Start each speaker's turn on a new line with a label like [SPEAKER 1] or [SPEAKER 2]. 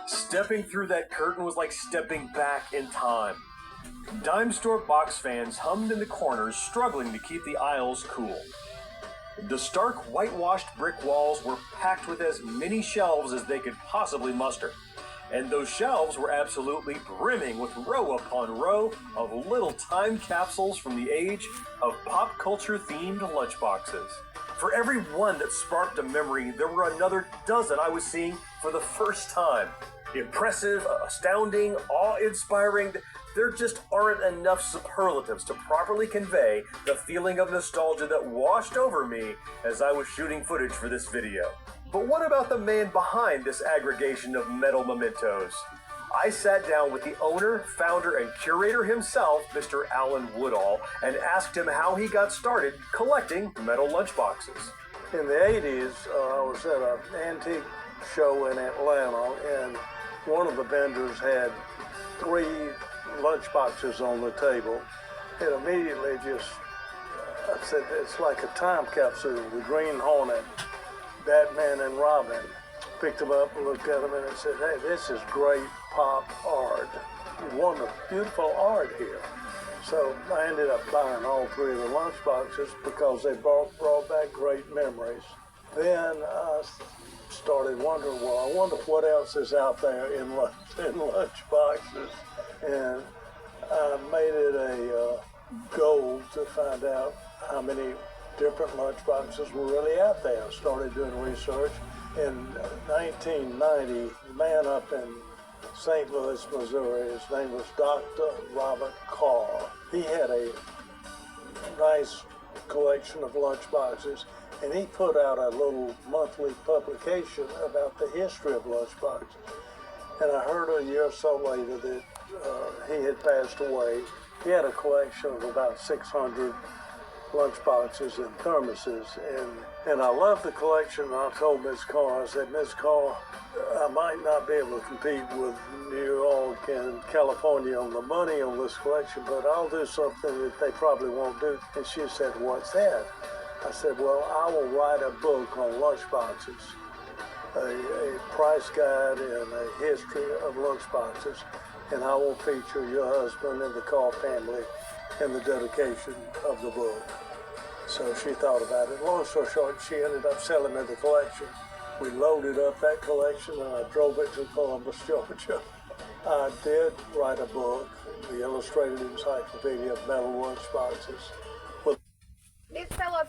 [SPEAKER 1] Stepping through that curtain was like stepping back in time. Dime store box fans hummed in the corners, struggling to keep the aisles cool. The stark, whitewashed brick walls were packed with as many shelves as they could possibly muster. And those shelves were absolutely brimming with row upon row of little time capsules from the age of pop culture themed lunchboxes. For every one that sparked a memory, there were another dozen I was seeing for the first time. Impressive, astounding, awe-inspiring. There just aren't enough superlatives to properly convey the feeling of nostalgia that washed over me as I was shooting footage for this video. But what about the man behind this aggregation of metal mementos? I sat down with the owner, founder, and curator himself, Mr. Alan Woodall, and asked him how he got started collecting metal lunchboxes.
[SPEAKER 2] In the 80s, I was at an antique show in Atlanta, and one of the vendors had 3 lunchboxes on the table. It immediately just, I said, it's like a time capsule. The Green Hornet, Batman and Robin. Picked them up and looked at them and said, hey, this is great pop art. Wonderful, beautiful art here. So I ended up buying all 3 of the lunchboxes because they brought back great memories. Then I started wondering, well, I wonder what else is out there in lunchboxes. And I made it a goal to find out how many different lunchboxes were really out there. I started doing research. In 1990, a man up in St. Louis, Missouri, his name was Dr. Robert Carr. He had a nice collection of lunchboxes, and he put out a little monthly publication about the history of lunchboxes. And I heard a year or so later that he had passed away. He had a collection of about 600 lunchboxes and thermoses, and I loved the collection. And I told Ms. Carr, I said, Ms. Carr, I might not be able to compete with New York and California on the money on this collection, but I'll do something that they probably won't do. And she said, what's that? I said, well, I will write a book on lunchboxes, a price guide and a history of lunchboxes, and I will feature your husband and the Carr family in the dedication of the book. So she thought about it. Long story short, she ended up selling me the collection. We loaded up that collection and I drove it to Columbus, Georgia. I did write a book, The Illustrated Encyclopedia of Metal Lunchboxes.
[SPEAKER 3] These Phillips